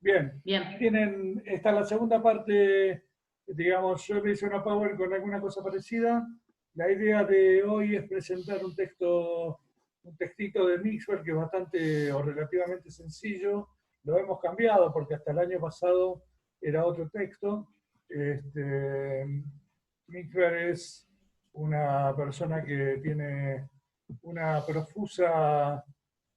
Bien, Bien. esta es la segunda parte, digamos, yo le hice una Power con alguna cosa parecida. La idea de hoy es presentar un textito de Mixwell que es bastante o relativamente sencillo. Lo hemos cambiado porque hasta el año pasado era otro texto. Mixwell es una persona que tiene una profusa,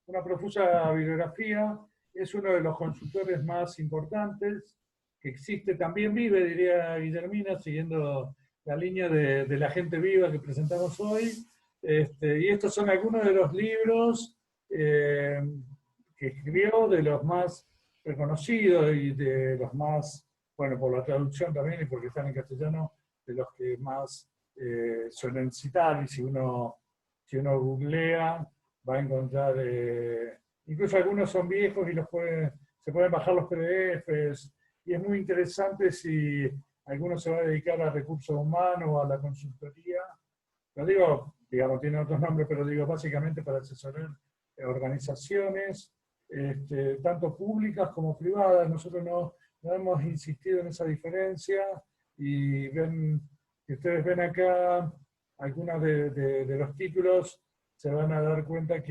una profusa bibliografía, es uno de los consultores más importantes que existe. También vive, diría Guillermina, siguiendo la línea de la gente viva que presentamos hoy. Y estos son algunos de los libros eh, que escribió, de los más reconocidos y de los más, bueno, por la traducción también y porque están en castellano, de los que más suelen citar. Y si uno googlea, va a encontrar, incluso algunos son viejos y se pueden bajar los PDFs, y es muy interesante si alguno se va a dedicar a recursos humanos o a la consultoría. Lo digo, digamos, tiene otros nombres, pero digo básicamente para asesorar organizaciones, tanto públicas como privadas. Nosotros no hemos insistido en esa diferencia y si ustedes ven acá algunos de los títulos, se van a dar cuenta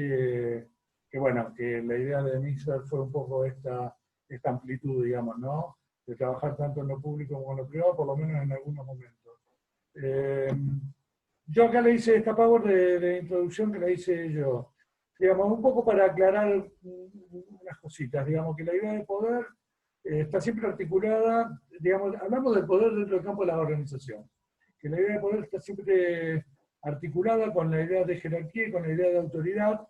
bueno, que la idea de Mixer fue un poco esta amplitud, digamos, ¿no? De trabajar tanto en lo público como en lo privado, por lo menos en algunos momentos. Eh, yo acá le hice esta Power de introducción que la hice yo, digamos, un poco para aclarar unas cositas, digamos, que la idea de poder está siempre articulada, digamos, hablamos del poder dentro del campo de la organización, que la idea de poder está siempre articulada con la idea de jerarquía y con la idea de autoridad,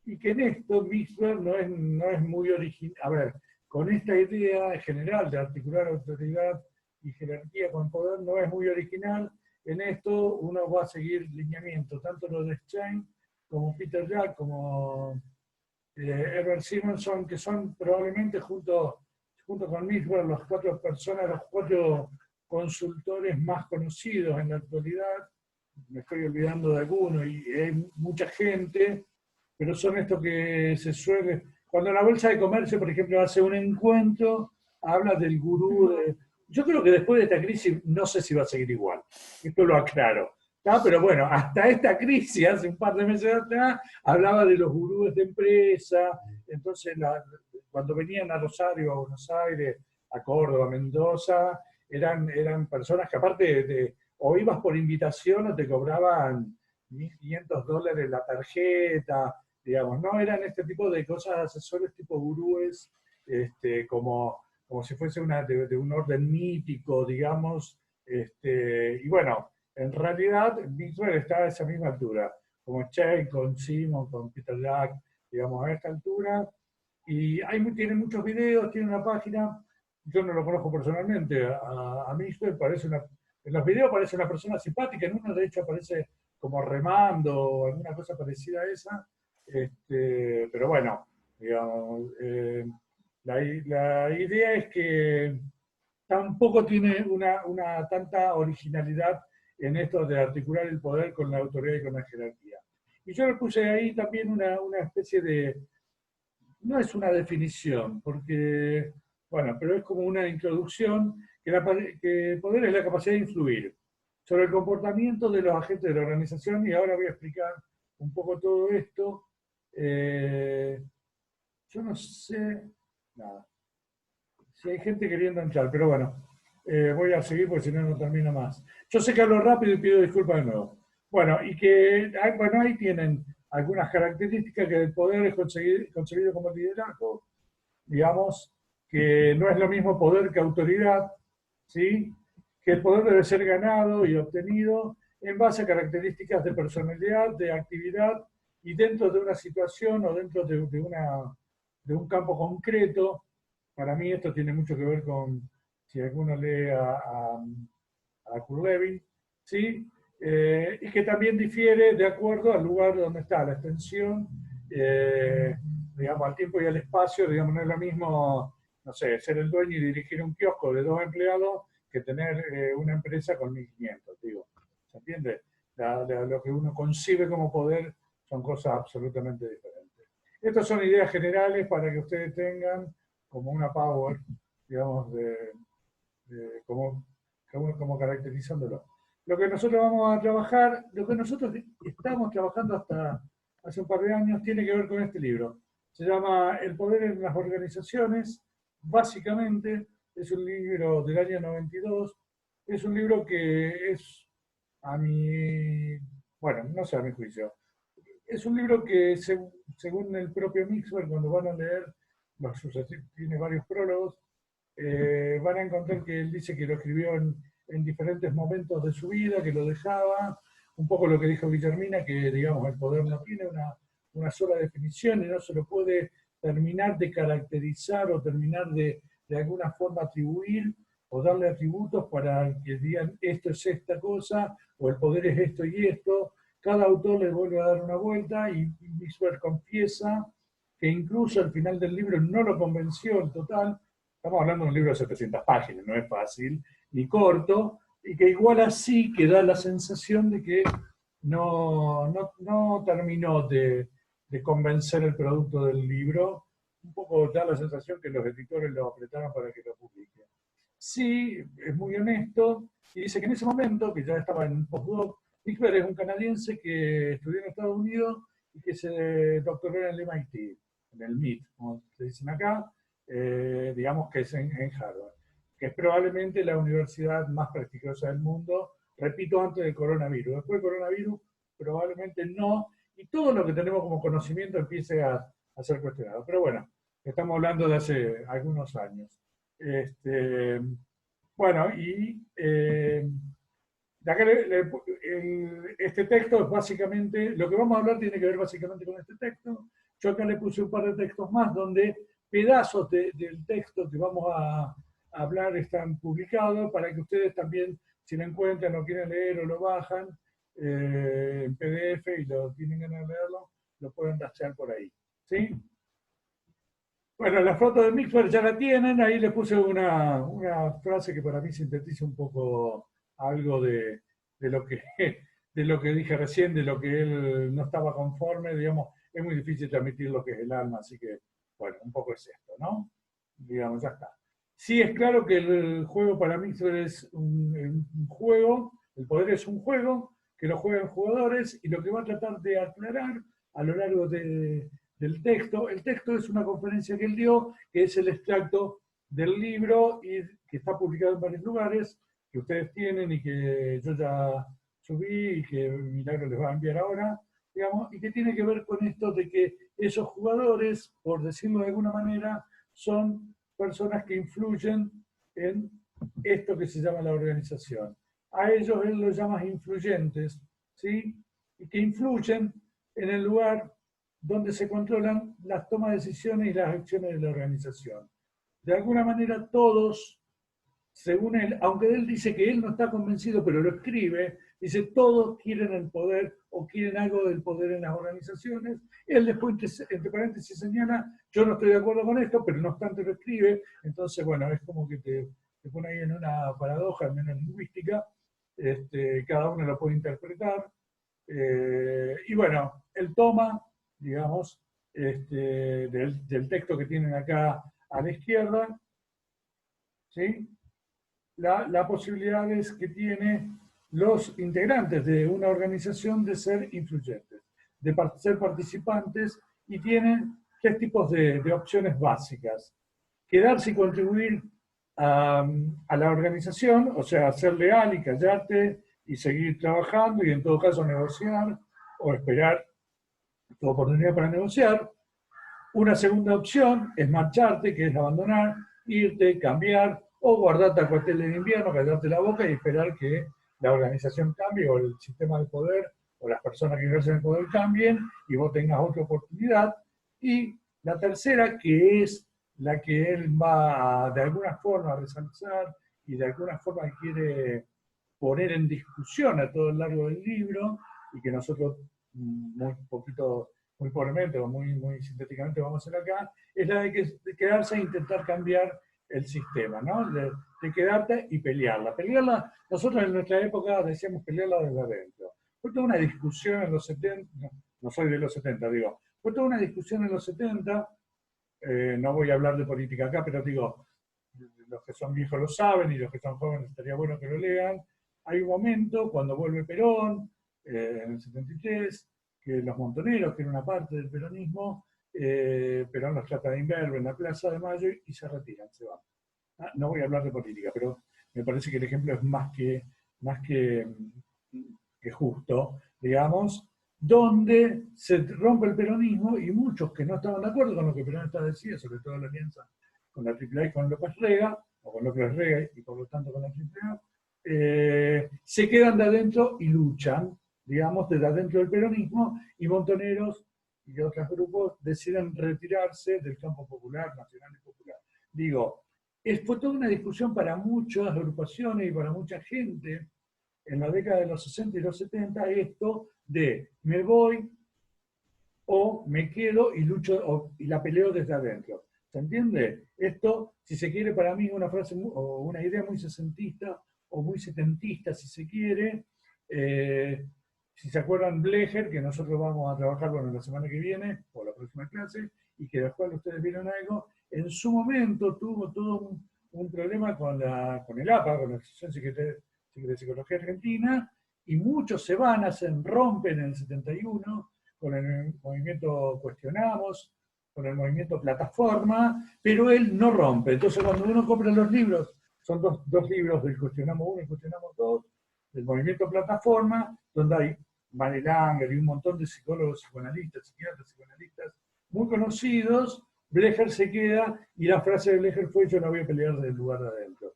y que en esto Mixwell no es muy original. A ver, con esta idea general de articular autoridad y jerarquía con poder no es muy original. En esto uno va a seguir lineamiento, tanto los de Stein como Peter Jack, como Herbert Simonson, que son probablemente junto con Mixwell las cuatro personas, los cuatro consultores más conocidos en la actualidad. Me estoy olvidando de algunos y hay mucha gente, pero son estos que se suele... Cuando la Bolsa de Comercio, por ejemplo, hace un encuentro, habla del gurú de... Yo creo que después de esta crisis no sé si va a seguir igual. Esto lo aclaro. ¿Tá? Pero bueno, hasta esta crisis, hace un par de meses atrás, hablaba de los gurúes de empresa. Entonces, cuando venían a Rosario, a Buenos Aires, a Córdoba, a Mendoza, eran personas que aparte o ibas por invitación o te cobraban $1.500 la tarjeta, digamos, no eran este tipo de cosas, asesores tipo gurúes, como si fuese de un orden mítico, digamos, y bueno, en realidad Mixwell está a esa misma altura, como Che, con Simon, con Peter Jack, digamos, a esta altura, y tiene muchos videos, tiene una página, yo no lo conozco personalmente, a Mixwell en los videos parece una persona simpática, en uno de hecho aparece como remando o alguna cosa parecida a esa, pero bueno, digamos, la idea es que tampoco tiene una tanta originalidad en esto de articular el poder con la autoridad y con la jerarquía. Y yo le puse ahí también una especie de, no es una definición, porque, bueno, pero es como una introducción, que poder es la capacidad de influir sobre el comportamiento de los agentes de la organización, y ahora voy a explicar un poco todo esto. Yo no sé, nada, si hay gente queriendo entrar, pero bueno, voy a seguir porque si no, no termino más. Yo sé que hablo rápido y pido disculpas de nuevo. Bueno, bueno, ahí tienen algunas características que el poder es conseguido como liderazgo, digamos, que no es lo mismo poder que autoridad, ¿sí? Que el poder debe ser ganado y obtenido en base a características de personalidad, de actividad y dentro de una situación o dentro de un campo concreto. Para mí esto tiene mucho que ver con, si alguno lee a Kurt Lewin, ¿sí? Y que también difiere de acuerdo al lugar donde está la extensión, digamos, al tiempo y al espacio. Digamos, no es lo mismo, no sé, ser el dueño y dirigir un kiosco de 2 empleados que tener una empresa con 1.500, digo. ¿Se entiende? Lo que uno concibe como poder son cosas absolutamente diferentes. Estas son ideas generales para que ustedes tengan como una power, digamos, como caracterizándolo. Lo que nosotros vamos a trabajar, lo que nosotros estamos trabajando hasta hace un par de años, tiene que ver con este libro. Se llama El poder en las organizaciones. Básicamente es un libro del año 92. Es un libro que es, a mi, bueno, no sé, a mi juicio, es un libro que, según el propio Mixwell, cuando van a leer, tiene varios prólogos, van a encontrar que él dice que lo escribió en diferentes momentos de su vida, que lo dejaba, un poco lo que dijo Guillermina, que digamos el poder no tiene una sola definición y no se lo puede terminar de caracterizar o terminar de alguna forma atribuir o darle atributos para que digan esto es esta cosa o el poder es esto y esto. Cada autor le vuelve a dar una vuelta y Mixwell confiesa que incluso al final del libro no lo convenció en total. Estamos hablando de un libro de 700 páginas, no es fácil, ni corto, y que igual así que da la sensación de que no terminó de convencer el producto del libro. Un poco da la sensación que los editores lo apretaron para que lo publique. Sí, es muy honesto, y dice que en ese momento, que ya estaba en un postdoc, Mixwell es un canadiense que estudió en Estados Unidos y que se doctoró en el MIT, en el MIT, como se dicen acá, digamos que es en Harvard, que es probablemente la universidad más prestigiosa del mundo, repito, antes del coronavirus. Después del coronavirus, probablemente no, y todo lo que tenemos como conocimiento empiece a ser cuestionado. Pero bueno, estamos hablando de hace algunos años. Bueno, y este texto es básicamente, lo que vamos a hablar tiene que ver básicamente con este texto. Yo acá le puse un par de textos más donde pedazos del texto que vamos a hablar están publicados para que ustedes también, si lo encuentran o quieren leer o lo bajan en PDF y lo tienen ganas de leerlo, lo pueden rastrear por ahí. ¿Sí? Bueno, la foto de Mixwell ya la tienen, ahí le puse una frase que para mí sintetiza un poco algo de lo que, de lo que dije recién, de lo que él no estaba conforme, digamos, es muy difícil transmitir lo que es el alma, así que, bueno, un poco es esto, ¿no? Digamos, ya está. Sí, es claro que el juego para Mixwell es un juego, el poder es un juego, que lo juegan jugadores, y lo que va a tratar de aclarar a lo largo del texto. El texto es una conferencia que él dio, que es el extracto del libro y que está publicado en varios lugares, que ustedes tienen y que yo ya subí y que Milagro les va a enviar ahora, digamos, y que tiene que ver con esto de que esos jugadores, por decirlo de alguna manera, son personas que influyen en esto que se llama la organización. A ellos él los llama influyentes, ¿sí? Y que influyen en el lugar donde se controlan las tomas de decisiones y las acciones de la organización. De alguna manera todos, según él, aunque él dice que él no está convencido, pero lo escribe, dice todos quieren el poder o quieren algo del poder en las organizaciones. Él después, entre paréntesis, señala, yo no estoy de acuerdo con esto, pero no obstante lo escribe. Entonces, bueno, es como que te pone ahí en una paradoja, al menos lingüística. Cada uno lo puede interpretar. Y bueno, él toma, digamos, del texto que tienen acá a la izquierda, ¿sí? La posibilidad es que tiene los integrantes de una organización de ser influyentes, de ser participantes, y tienen tres tipos de opciones básicas. Quedarse y contribuir a la organización, o sea, ser leal y callarte y seguir trabajando y en todo caso negociar o esperar tu oportunidad para negociar. Una segunda opción es marcharte, que es abandonar, irte, cambiar o guardarte al cuartel de invierno, callarte la boca y esperar que la organización cambie o el sistema de poder o las personas que ejercen el poder cambien y vos tengas otra oportunidad. Y la tercera, que es la que él va de alguna forma a resaltar y de alguna forma quiere poner en discusión a todo lo largo del libro y que nosotros muy poquito, muy pobremente o muy sintéticamente vamos a hacer acá, es la de quedarse e intentar cambiar el sistema, ¿no? De quedarte y pelearla. Pelearla, nosotros en nuestra época decíamos pelearla desde adentro. Fue toda una discusión en los 70, no soy de los 70, digo, fue toda una discusión en los 70 no voy a hablar de política acá, pero digo, los que son viejos lo saben y los que son jóvenes estaría bueno que lo lean. Hay un momento cuando vuelve Perón, en el 73, que los montoneros, que era una parte del peronismo, Perón los trata de inverno en la Plaza de Mayo y se retiran, se van. No voy a hablar de política, pero me parece que el ejemplo es más que justo, digamos, donde se rompe el peronismo y muchos que no estaban de acuerdo con lo que Perón estaba diciendo, sobre todo la alianza con la AAA y con López Rega, o con López Rega y por lo tanto con la AAA, se quedan de adentro y luchan, digamos, desde adentro del peronismo, y montoneros y otros grupos deciden retirarse del campo popular, nacional y popular. Digo, fue toda una discusión para muchas agrupaciones y para mucha gente en la década de los 60 y los 70, esto de me voy o me quedo y lucho y la peleo desde adentro. ¿Se entiende? Esto, si se quiere, para mí es una frase o una idea muy sesentista o muy setentista, si se quiere. Si se acuerdan, Blecher, que nosotros vamos a trabajar bueno, la semana que viene, o la próxima clase, y que después ustedes vieron algo, en su momento tuvo todo un problema con el APA, con la Asociación de Psicología Argentina, y muchos se van, rompen en el 71, con el movimiento Cuestionamos, con el movimiento Plataforma, pero él no rompe. Entonces cuando uno compra los libros, son dos libros del Cuestionamos 1 y Cuestionamos 2, del movimiento Plataforma, donde hay Mary Langer y un montón de psicólogos, psicoanalistas, psiquiatras, psicoanalistas muy conocidos. Blecher se queda y la frase de Blecher fue: yo no voy a pelear desde el lugar de adentro,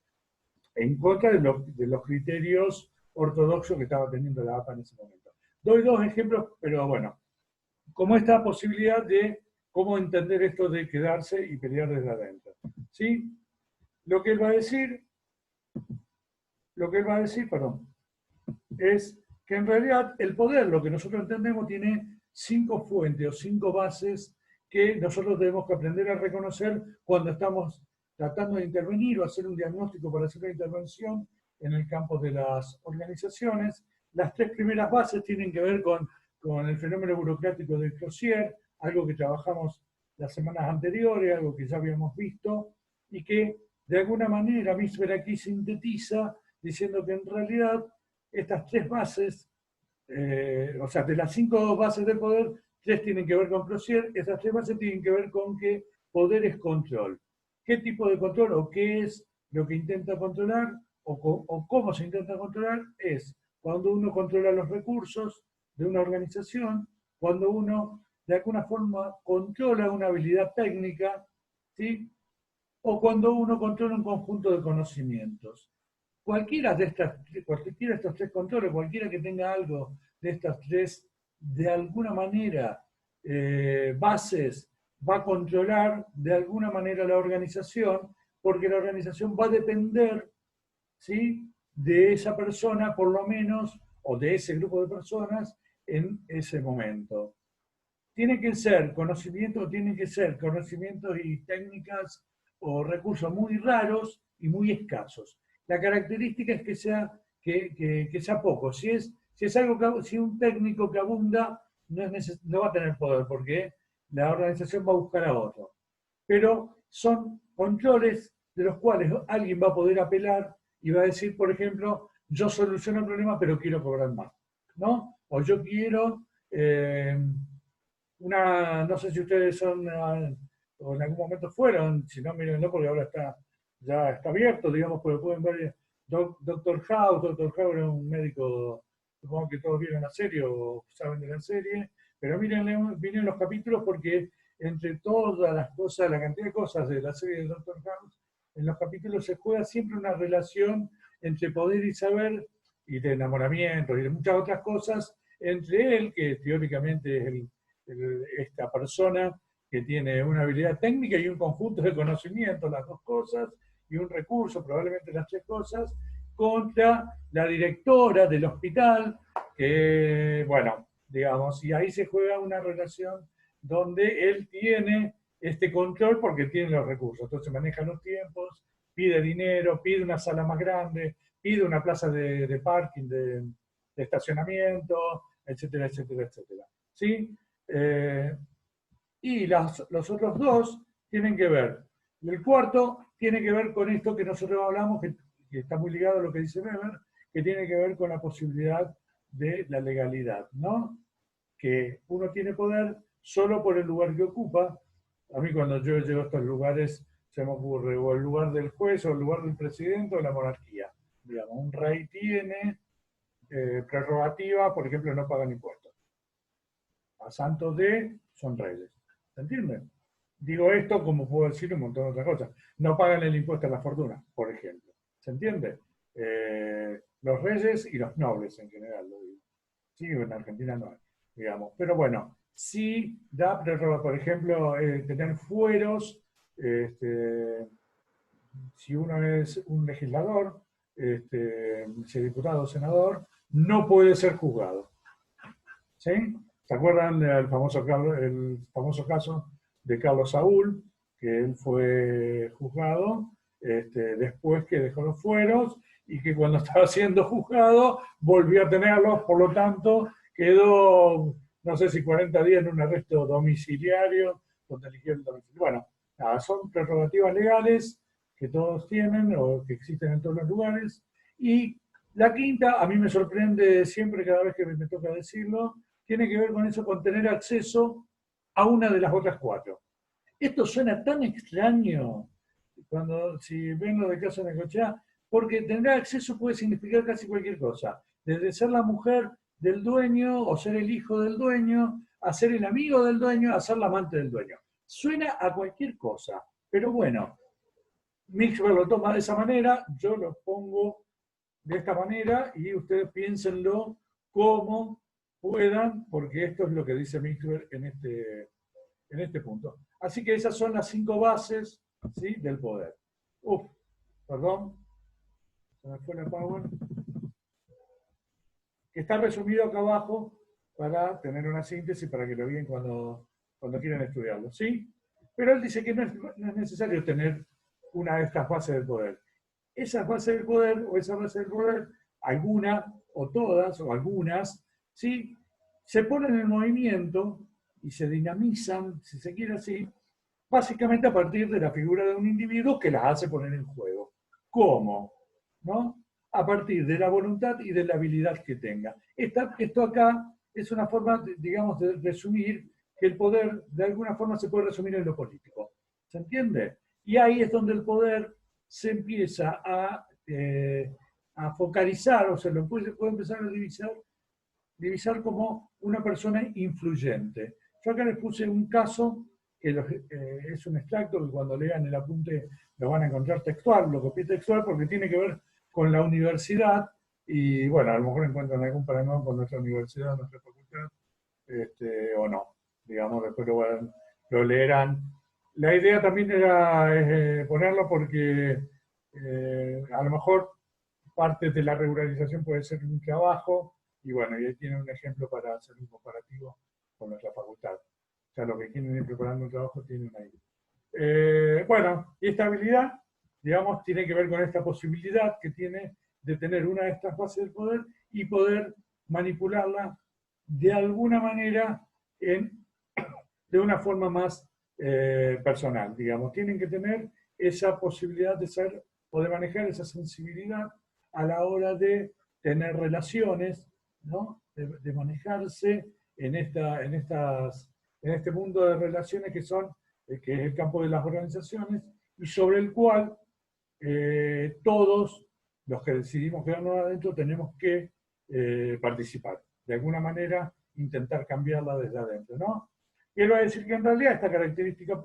en contra de los criterios ortodoxos que estaba teniendo la APA en ese momento. Doy dos ejemplos, pero bueno, como esta posibilidad de cómo entender esto de quedarse y pelear desde adentro. ¿Sí? Lo que él va a decir, perdón, es que en realidad el poder, lo que nosotros entendemos, tiene 5 fuentes o 5 bases que nosotros tenemos que aprender a reconocer cuando estamos tratando de intervenir o hacer un diagnóstico para hacer una intervención en el campo de las organizaciones. Las 3 primeras bases tienen que ver con el fenómeno burocrático de Clossier, algo que trabajamos las semanas anteriores, algo que ya habíamos visto, y que de alguna manera Misber aquí sintetiza diciendo que en realidad estas 3 bases, o sea, de las 5 bases del poder, 3 tienen que ver con Clossier, esas 3 bases tienen que ver con que poder es control. ¿Qué tipo de control o qué es lo que intenta controlar o cómo se intenta controlar? Es cuando uno controla los recursos de una organización, cuando uno de alguna forma controla una habilidad técnica, ¿sí? O cuando uno controla un conjunto de conocimientos. Cualquiera de estos 3 controles, cualquiera que tenga algo de estas 3, de alguna manera, bases, va a controlar de alguna manera la organización, porque la organización va a depender, ¿sí?, de esa persona, por lo menos, o de ese grupo de personas en ese momento. Tienen que ser conocimientos y técnicas o recursos muy raros y muy escasos. La característica es que sea poco. Si es algo si un técnico que abunda, no va a tener poder, porque la organización va a buscar a otro. Pero son controles de los cuales alguien va a poder apelar y va a decir, por ejemplo, yo soluciono el problema, pero quiero cobrar más, ¿no? O yo quiero no sé si ustedes son, o en algún momento fueron, si no, mírenlo, porque ahora ya está abierto, digamos, porque pueden ver Doctor House. Doctor House era un médico, supongo que todos vieron la serie o saben de la serie, pero miren los capítulos, porque entre todas las cosas, la cantidad de cosas de la serie de Doctor House, en los capítulos se juega siempre una relación entre poder y saber, y de enamoramiento, y de muchas otras cosas, entre él, que teóricamente es esta persona que tiene una habilidad técnica y un conjunto de conocimientos, las 2 cosas, y un recurso, probablemente las 3 cosas, contra la directora del hospital, que, bueno, digamos, y ahí se juega una relación donde él tiene este control porque tiene los recursos, entonces maneja los tiempos, pide dinero, pide una sala más grande, pide una plaza de parking, de estacionamiento, etcétera, etcétera, etcétera. ¿Sí? Y los otros 2 tienen que ver. Y el cuarto tiene que ver con esto que nosotros hablamos, que está muy ligado a lo que dice Weber, que tiene que ver con la posibilidad de la legalidad, ¿no? Que uno tiene poder solo por el lugar que ocupa. A mí cuando yo llego a estos lugares se me ocurre o el lugar del juez o el lugar del presidente o la monarquía. Digamos, un rey tiene prerrogativa, por ejemplo, no pagan impuestos. A santos de son reyes. ¿Se entiende? Digo esto como puedo decir un montón de otras cosas. No pagan el impuesto a la fortuna, por ejemplo. ¿Se entiende? Los reyes y los nobles en general, lo digo. Sí, en Argentina no hay, digamos. Pero bueno, sí da prerrogativa, por ejemplo, tener fueros, si uno es un legislador, si es diputado o senador, no puede ser juzgado. ¿Sí? ¿Se acuerdan del el famoso caso de Carlos Saúl, que él fue juzgado después que dejó los fueros y que cuando estaba siendo juzgado volvió a tenerlos, por lo tanto quedó, no sé si 40 días en un arresto domiciliario, donde eligió el domicilio. Bueno, nada, son prerrogativas legales que todos tienen o que existen en todos los lugares. Y la quinta, a mí me sorprende siempre cada vez que me toca decirlo, tiene que ver con eso, con tener acceso a una de las otras cuatro. Esto suena tan extraño cuando si ven lo de caso de Necochea, porque tener acceso puede significar casi cualquier cosa, desde ser la mujer del dueño o ser el hijo del dueño, a ser el amigo del dueño, a ser la amante del dueño. Suena a cualquier cosa, pero bueno, Mixwell lo toma de esa manera, yo lo pongo de esta manera y ustedes piénsenlo como puedan, porque esto es lo que dice Mixwell en este punto. Así que esas son las 5 bases, ¿sí?, del poder. Perdón, se me fue la power. Que está resumido acá abajo para tener una síntesis para que lo vean cuando quieran estudiarlo, ¿sí? Pero él dice que no es necesario tener una de estas bases del poder. Esas bases del poder, o esa base del poder, alguna, o todas, o algunas, ¿sí?, se ponen en movimiento y se dinamizan, si se quiere así, básicamente a partir de la figura de un individuo que las hace poner en juego. ¿Cómo? ¿No? A partir de la voluntad y de la habilidad que tenga. Esto acá es una forma, digamos, de resumir que el poder de alguna forma se puede resumir en lo político. ¿Se entiende? Y ahí es donde el poder se empieza a focalizar, o se lo puede empezar a divisar como una persona influyente. Yo acá les puse un caso que es un extracto que cuando lean el apunte lo van a encontrar textual, lo copié textual porque tiene que ver con la universidad y bueno, a lo mejor encuentran algún parangón con nuestra universidad, nuestra facultad, o no, digamos, después lo leerán. La idea también era ponerlo porque a lo mejor parte de la regularización puede ser un trabajo, y bueno, y ahí tienen un ejemplo para hacer un comparativo con nuestra facultad. O sea, lo que quieren ir preparando un trabajo tienen ahí. Bueno, y esta habilidad, digamos, tiene que ver con esta posibilidad que tiene de tener una de estas bases del poder y poder manipularla de alguna manera de una forma más personal, digamos. Tienen que tener esa posibilidad de ser o de manejar esa sensibilidad a la hora de tener relaciones, ¿no?, de manejarse en este mundo de relaciones que es el campo de las organizaciones y sobre el cual todos los que decidimos quedarnos adentro tenemos que participar. De alguna manera, intentar cambiarla desde adentro, ¿no? Quiero decir que en realidad esta característica,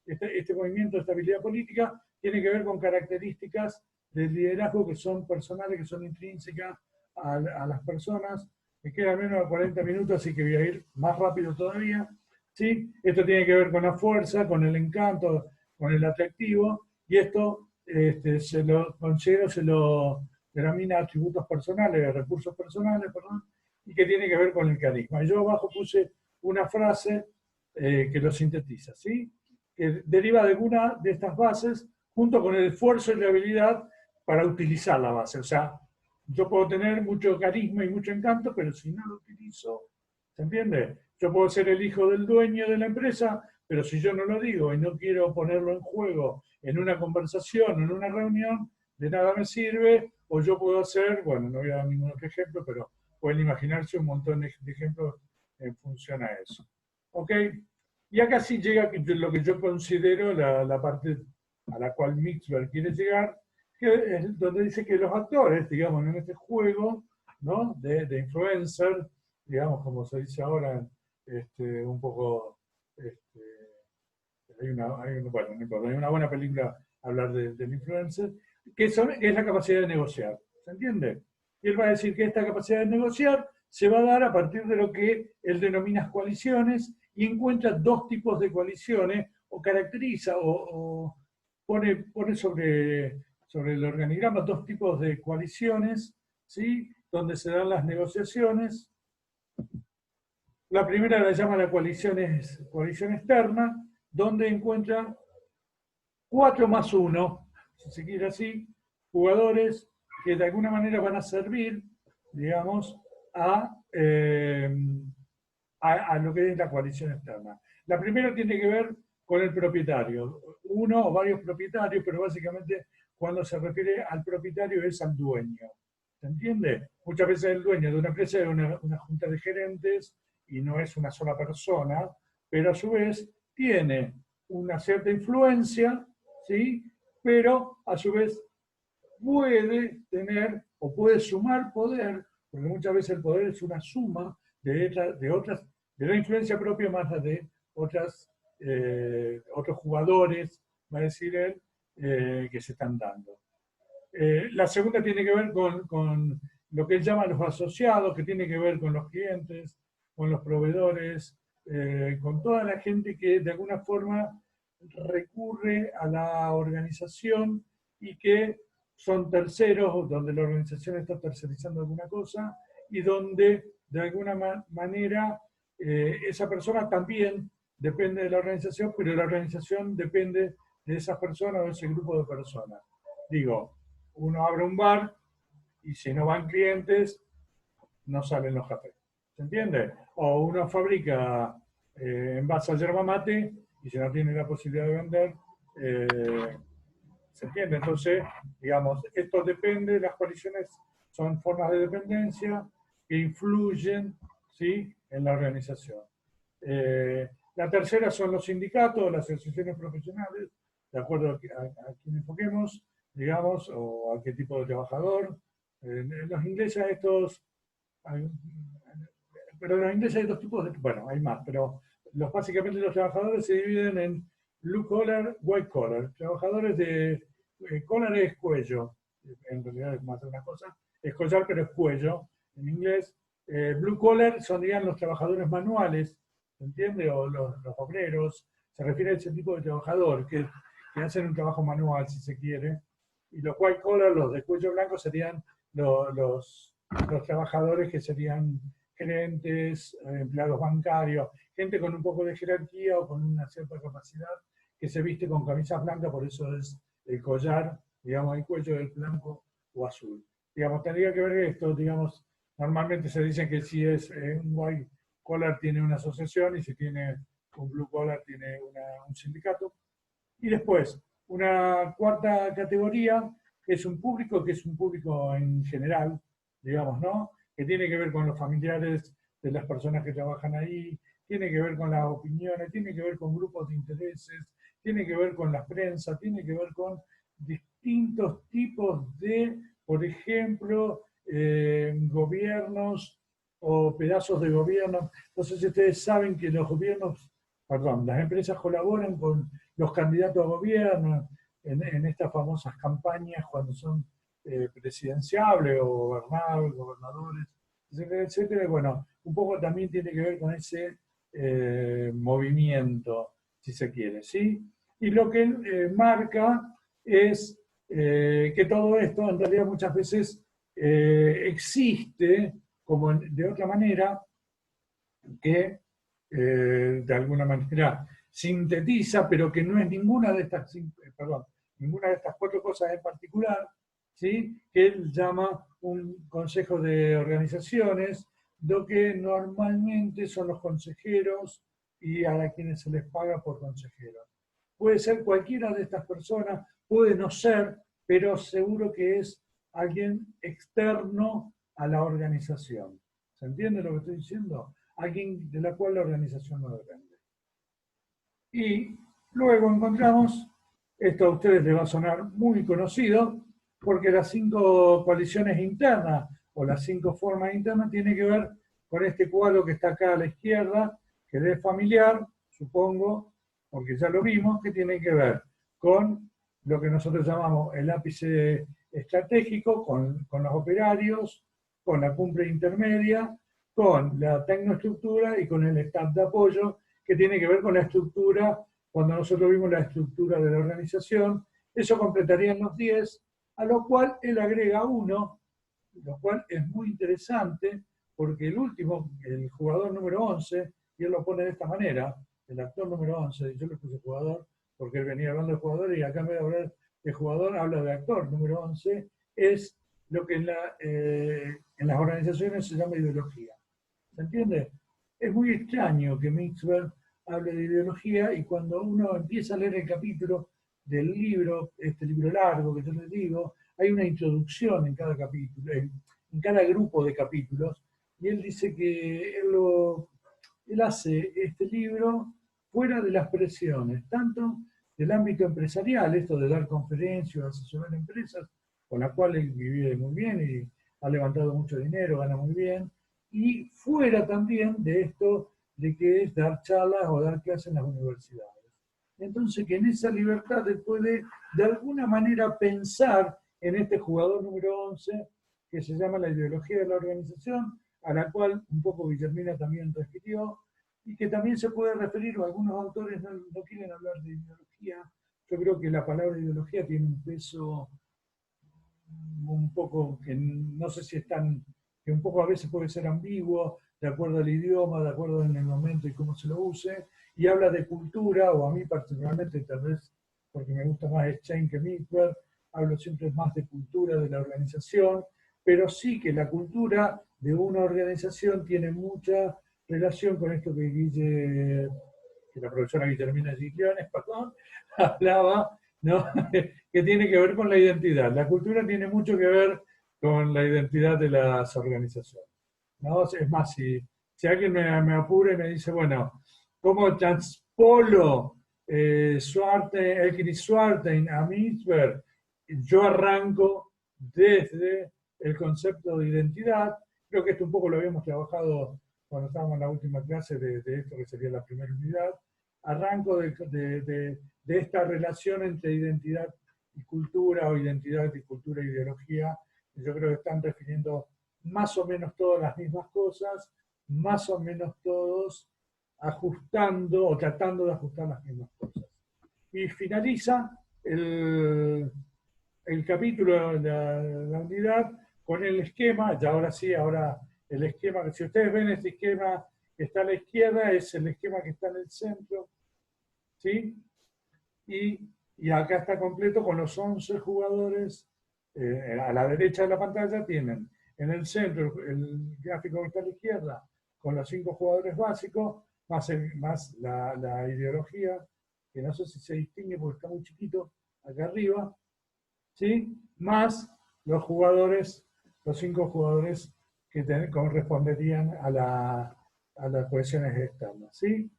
este movimiento de estabilidad política tiene que ver con características del liderazgo que son personales, que son intrínsecas a las personas. Me quedan menos de 40 minutos, así que voy a ir más rápido todavía. ¿Sí? Esto tiene que ver con la fuerza, con el encanto, con el atractivo, y esto se lo considero, se lo denomina atributos personales, recursos personales, perdón, y que tiene que ver con el carisma. Yo abajo puse una frase que lo sintetiza, ¿sí?, que deriva de alguna de estas bases junto con el esfuerzo y la habilidad para utilizar la base. O sea, yo puedo tener mucho carisma y mucho encanto, pero si no lo utilizo, ¿se entiende? Yo puedo ser el hijo del dueño de la empresa, pero si yo no lo digo y no quiero ponerlo en juego en una conversación o en una reunión, de nada me sirve, o yo puedo hacer, bueno, no voy a dar ningún otro ejemplo, pero pueden imaginarse un montón de ejemplos en función a eso. ¿Ok? Y acá sí llega lo que yo considero la parte a la cual Mixwell quiere llegar, que es donde dice que los actores, digamos, en este juego, ¿no? de influencer, digamos, como se dice ahora, un poco, bueno, no importa, hay una buena película hablar del influencer, es la capacidad de negociar, ¿se entiende? Y él va a decir que esta capacidad de negociar se va a dar a partir de lo que él denomina coaliciones y encuentra dos tipos de coaliciones o caracteriza o pone sobre el organigrama dos tipos de coaliciones, ¿sí? Donde se dan las negociaciones. La primera la llama la coalición externa, donde encuentra 4 más 1, si se quiere así, jugadores que de alguna manera van a servir, digamos, a lo que es la coalición externa. La primera tiene que ver con el propietario, uno o varios propietarios, pero básicamente cuando se refiere al propietario es al dueño. ¿Se entiende? Muchas veces el dueño de una empresa es una junta de gerentes y no es una sola persona, pero a su vez tiene una cierta influencia, ¿sí? Pero a su vez puede tener o puede sumar poder, porque muchas veces el poder es una suma de la influencia propia más la de otros jugadores, va a decir él, que se están dando. La segunda tiene que ver con lo que él llama los asociados, que tiene que ver con los clientes, con los proveedores, con toda la gente que de alguna forma recurre a la organización y que son terceros, donde la organización está tercerizando alguna cosa y donde de alguna manera esa persona también depende de la organización, pero la organización depende de esas personas o de ese grupo de personas. Digo, uno abre un bar y si no van clientes, no salen los cafés. ¿Se entiende? O uno fabrica envasa yerba mate y si no tiene la posibilidad de vender, ¿se entiende? Entonces, digamos, esto depende, las coaliciones son formas de dependencia que influyen, ¿sí? En la organización. La tercera son los sindicatos, las asociaciones profesionales, de acuerdo a quién enfoquemos, digamos, o a qué tipo de trabajador. Los ingleses estos, pero los ingleses hay dos tipos de, bueno, hay más, pero básicamente los trabajadores se dividen en blue collar, white collar. Trabajadores de collar es cuello, en realidad es más de una cosa, es collar pero es cuello en inglés. Blue collar son, digamos, los trabajadores manuales, ¿se entiende? O los obreros, se refiere a ese tipo de trabajador que hacen un trabajo manual, si se quiere. Y los white collar, los de cuello blanco, serían los trabajadores que serían gerentes, empleados bancarios, gente con un poco de jerarquía o con una cierta capacidad que se viste con camisas blancas, por eso es el collar, digamos, el cuello del blanco o azul. Digamos, tendría que ver esto, digamos, normalmente se dice que si es un white collar tiene una asociación y si tiene un blue collar tiene un sindicato. Y después, una cuarta categoría es un público que es un público en general, digamos, ¿no? Que tiene que ver con los familiares de las personas que trabajan ahí, tiene que ver con las opiniones, tiene que ver con grupos de intereses, tiene que ver con la prensa, tiene que ver con distintos tipos de, por ejemplo, gobiernos o pedazos de gobierno. No sé si ustedes saben que los gobiernos, perdón, las empresas colaboran con los candidatos a gobierno en estas famosas campañas cuando son presidenciables o gobernadores, etcétera, etcétera. Bueno, un poco también tiene que ver con ese movimiento, si se quiere, ¿sí? Y lo que marca es que todo esto en realidad muchas veces existe como de otra manera que de alguna manera sintetiza, pero que no es ninguna de estas, perdón, ninguna de estas cuatro cosas en particular, ¿sí? Que él llama un consejo de organizaciones, lo que normalmente son los consejeros y a quienes se les paga por consejeros. Puede ser cualquiera de estas personas, puede no ser, pero seguro que es alguien externo a la organización. ¿Se entiende lo que estoy diciendo? Alguien de la cual la organización no depende. Y luego encontramos, esto a ustedes les va a sonar muy conocido, porque las 5 coaliciones internas o las 5 formas internas tienen que ver con este cuadro que está acá a la izquierda, que es familiar, supongo, porque ya lo vimos, que tiene que ver con lo que nosotros llamamos el ápice estratégico, con los operarios, con la cumbre intermedia, con la tecnoestructura y con el staff de apoyo, que tiene que ver con la estructura, cuando nosotros vimos la estructura de la organización. Eso completarían los 10, a lo cual él agrega 1, lo cual es muy interesante, porque el último, el jugador número 11, y él lo pone de esta manera, el actor número 11, yo le puse jugador, porque él venía hablando de jugador, y acá en vez de hablar de jugador, habla de actor número 11, es lo que en las organizaciones se llama ideología. ¿Se entiende? Es muy extraño que Mixberg hable de ideología y cuando uno empieza a leer el capítulo del libro, este libro largo que yo les digo, hay una introducción en cada capítulo, en cada grupo de capítulos, y él dice que él hace este libro fuera de las presiones, tanto del ámbito empresarial, esto de dar conferencias, asesorar empresas, con la cual él vive muy bien y ha levantado mucho dinero, gana muy bien, y fuera también de esto de que es dar charlas o dar clases en las universidades. Entonces, que en esa libertad él puede de alguna manera pensar en este jugador número 11, que se llama la ideología de la organización, a la cual un poco Guillermina también refirió, y que también se puede referir, o algunos autores no quieren hablar de ideología. Yo creo que la palabra ideología tiene un peso un poco que no sé si es tan, que un poco a veces puede ser ambiguo, de acuerdo al idioma, de acuerdo en el momento y cómo se lo use, y habla de cultura, o a mí particularmente, tal vez porque me gusta más Stein que Mixberg, hablo siempre más de cultura de la organización, pero sí que la cultura de una organización tiene mucha relación con esto que la profesora Guillermina Gigliones, perdón, hablaba, ¿no? Que tiene que ver con la identidad. La cultura tiene mucho que ver con la identidad de las organizaciones, ¿no? Es más, si alguien me apura y me dice, bueno, ¿cómo transpolo Elkins Swartein a Mixberg? Yo arranco desde el concepto de identidad. Creo que esto un poco lo habíamos trabajado cuando estábamos en la última clase de esto que sería la primera unidad. Arranco de esta relación entre identidad y cultura, o identidad y cultura e ideología. Yo creo que están refiriendo más o menos todas las mismas cosas, más o menos todos ajustando o tratando de ajustar las mismas cosas. Y finaliza el capítulo de la unidad con el esquema, y ahora sí, ahora el esquema, que si ustedes ven este esquema que está a la izquierda, es el esquema que está en el centro, ¿sí? Y acá está completo con los 11 jugadores. A la derecha de la pantalla tienen en el centro el gráfico que está a la izquierda con los 5 jugadores básicos, más la ideología, que no sé si se distingue porque está muy chiquito acá arriba, ¿sí? Más los jugadores, los 5 jugadores que corresponderían a las cohesiones externas, ¿sí?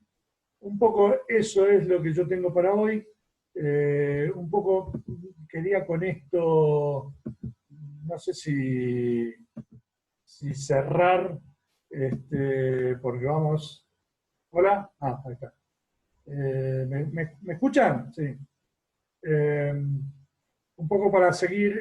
Un poco eso es lo que yo tengo para hoy. Un poco quería con esto, no sé si cerrar, porque vamos... Hola, ahí está. ¿Me escuchan? Sí. Un poco para seguir